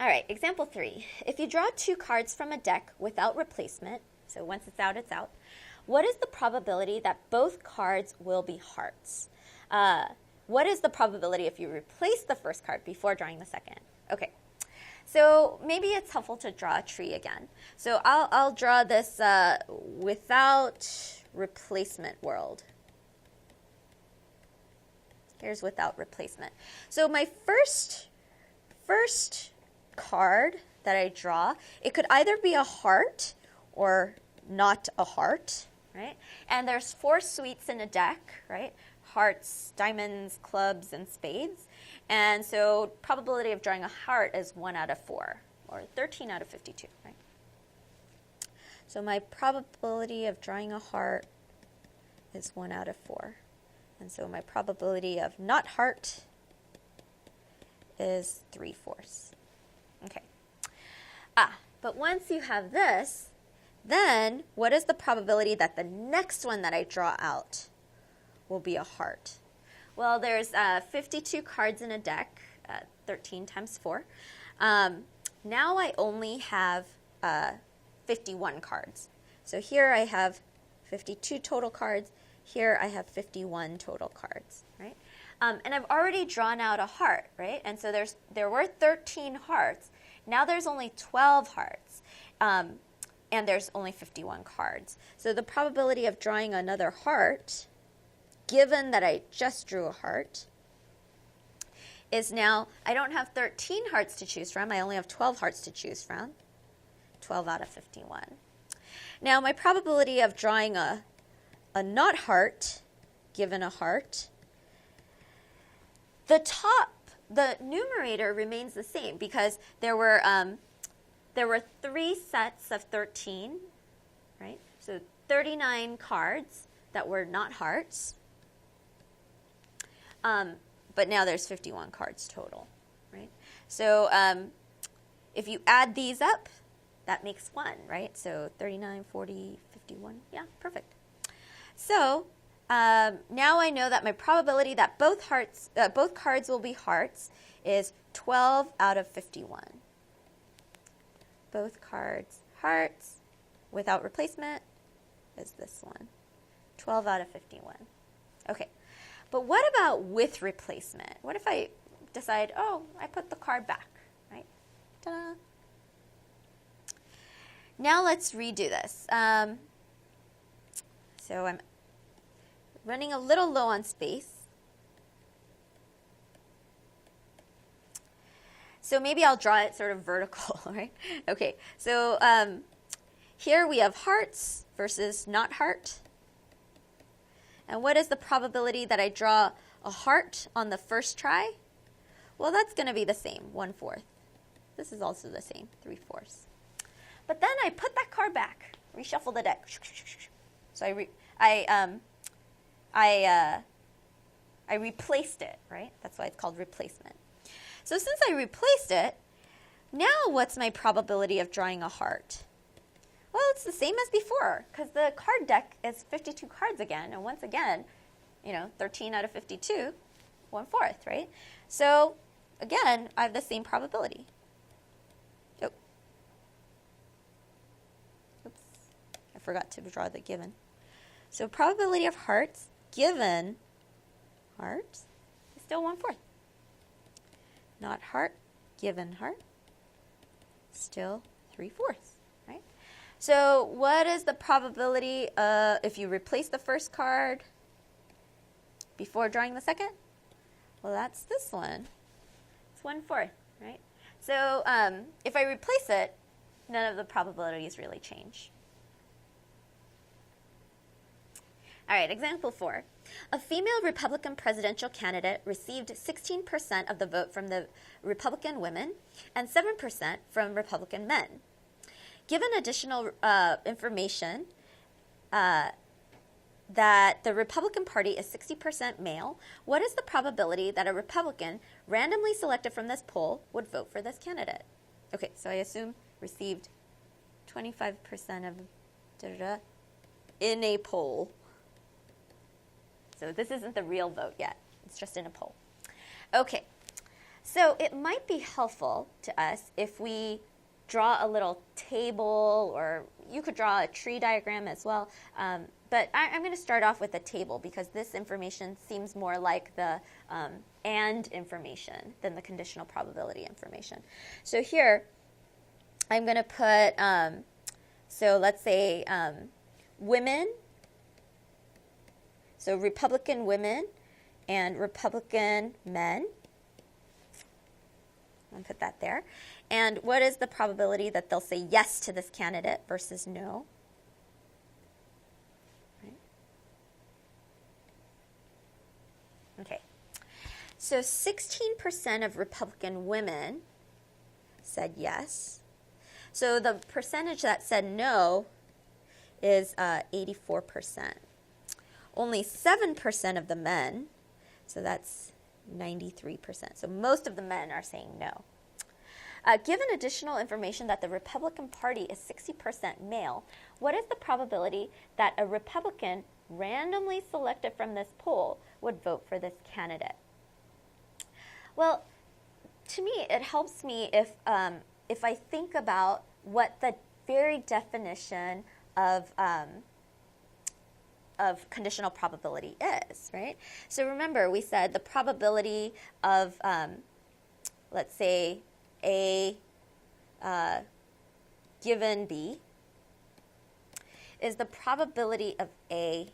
All right, example 3. If you draw 2 cards from a deck without replacement, so once it's out, what is the probability that both cards will be hearts? What is the probability if you replace the first card before drawing the second? Okay, so maybe it's helpful to draw a tree again. So I'll draw this without replacement world. Here's without replacement. So my first card that I draw, it could either be a heart or not a heart, right? And there's 4 suites in a deck, right? Hearts, diamonds, clubs, and spades. And so probability of drawing a heart is 1 out of 4, or 13 out of 52, right? So my probability of drawing a heart is 1 out of 4. And so my probability of not heart is 3/4. Okay. But once you have this, then what is the probability that the next one that I draw out will be a heart? Well, there's 52 cards in a deck, 13 times 4. Now I only have 51 cards. So here I have 52 total cards. Here I have 51 total cards, right? And I've already drawn out a heart, right? And so there were 13 hearts. Now there's only 12 hearts. And there's only 51 cards. So the probability of drawing another heart, given that I just drew a heart, is now, I don't have 13 hearts to choose from. I only have 12 hearts to choose from. 12 out of 51. Now my probability of drawing a not heart, given a heart, the numerator remains the same because there were 3 sets of 13, right? So 39 cards that were not hearts. But now there's 51 cards total, right? So if you add these up, that makes 1, right? So 39, 40, 51. Yeah, perfect. So now I know that my probability that both cards will be hearts is 12 out of 51. Both cards hearts without replacement is this one. 12 out of 51. Okay, but what about with replacement? What if I decide, oh, I put the card back, right? Ta-da. Now let's redo this. So I'm running a little low on space. So maybe I'll draw it sort of vertical, right? Okay, so here we have hearts versus not heart. And what is the probability that I draw a heart on the first try? Well, that's going to be the same, 1/4. This is also the same, 3/4. But then I put that card back, reshuffle the deck. So I replaced it, right? That's why it's called replacement. So since I replaced it, now what's my probability of drawing a heart? Well, it's the same as before because the card deck is 52 cards again. And once again, 13 out of 52, 1/4, right? So again, I have the same probability. Oh. Oops. I forgot to draw the given. So probability of hearts given hearts is still 1/4. Not heart, given heart, still 3/4, right? So what is the probability if you replace the first card before drawing the second? Well, that's this one. It's 1/4, right? So if I replace it, none of the probabilities really change. All right, example 4. A female Republican presidential candidate received 16% of the vote from the Republican women and 7% from Republican men. Given additional information that the Republican Party is 60% male, what is the probability that a Republican randomly selected from this poll would vote for this candidate? Okay, so I assume received 25% of in a poll. So this isn't the real vote yet. It's just in a poll. Okay, So it might be helpful to us if we draw a little table, or you could draw a tree diagram as well. But I'm going to start off with a table because this information seems more like the and information than the conditional probability information. So here, I'm going to put, so let's say women, so Republican women and Republican men. I'll put that there. And what is the probability that they'll say yes to this candidate versus no? Right. Okay. So 16% of Republican women said yes. So the percentage that said no is 84%. Only 7% of the men, so that's 93%. So most of the men are saying no. Given additional information that the Republican Party is 60% male, what is the probability that a Republican randomly selected from this poll would vote for this candidate? Well, to me, it helps me if I think about what the very definition of conditional probability is, right? So remember, we said the probability of, let's say, A given B is the probability of A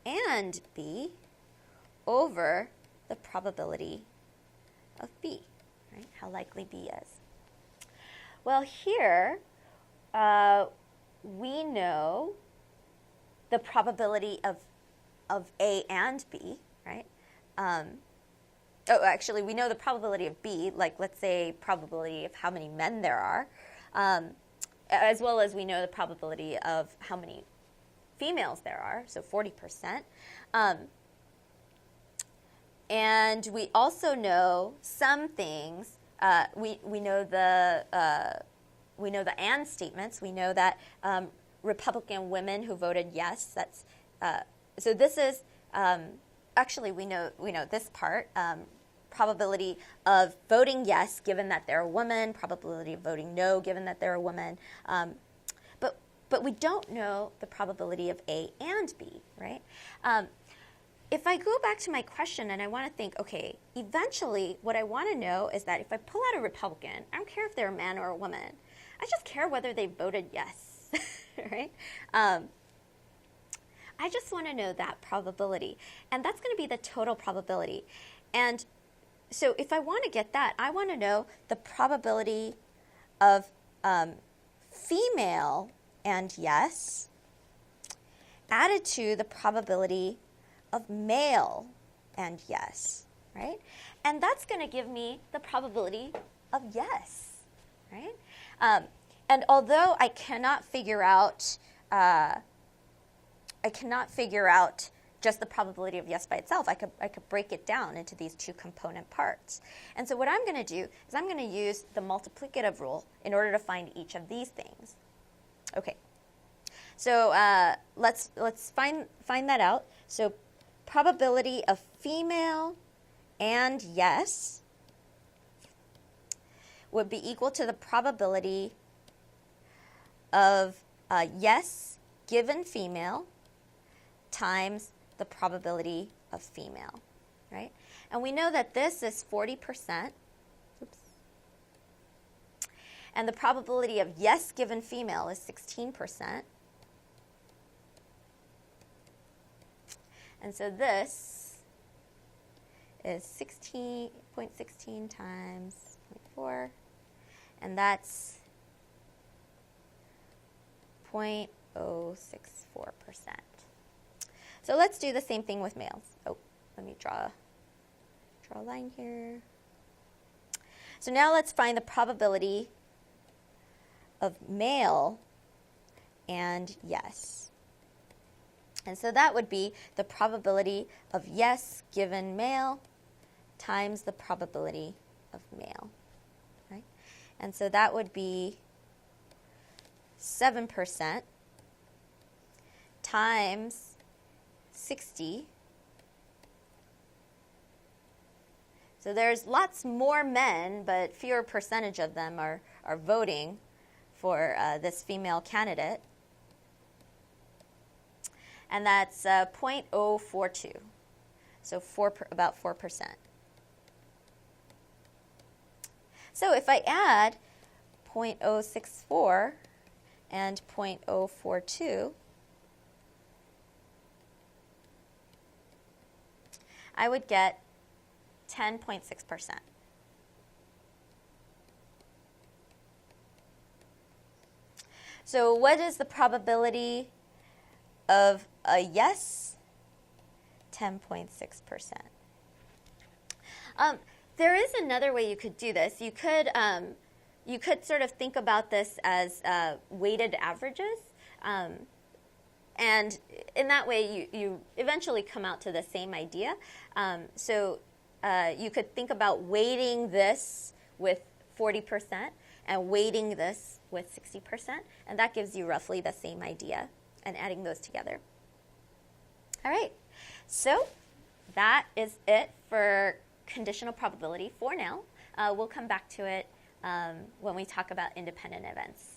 and B over the probability of B, right? How likely B is. Well, here we know the probability of A and B, right? Actually, we know the probability of B, like let's say probability of how many men there are, as well as we know the probability of how many females there are, so 40%. And we also know some things. We know the and statements. We know that Republican women who voted yes. That's so. This is actually we know this part. Probability of voting yes, given that they're a woman. Probability of voting no, given that they're a woman. But we don't know the probability of A and B, right? If I go back to my question and I want to think, okay, eventually what I want to know is that if I pull out a Republican, I don't care if they're a man or a woman. I just care whether they voted yes, right? I just want to know that probability. And that's going to be the total probability. And so if I want to get that, I want to know the probability of female and yes added to the probability of male and yes, right? And that's going to give me the probability of yes, right? And although I cannot figure out just the probability of yes by itself, I could break it down into these two component parts. And so what I'm going to do is I'm going to use the multiplicative rule in order to find each of these things. Okay. So let's find that out. So probability of female and yes would be equal to the probability of yes given female times the probability of female, right? And we know that this is 40%. Oops. And the probability of yes given female is 16%. And so this is 16.16 times 0.4, and that's 0.064%. So let's do the same thing with males. Oh, let me draw a line here. So now let's find the probability of male and yes. And so that would be the probability of yes given male times the probability of male, right? And so that would be 7% times 60. So So there's lots more men, but fewer percentage of them are voting for this female candidate. And that's 0.042, so about 4%. So if I add 0.064 and 0.042, I would get 10.6%. So what is the probability of a yes? 10.6%. There is another way you could do this. You could sort of think about this as weighted averages. And in that way, you eventually come out to the same idea. So you could think about weighting this with 40% and weighting this with 60%. And that gives you roughly the same idea, and adding those together. All right. So that is it for conditional probability for now. We'll come back to it when we talk about independent events.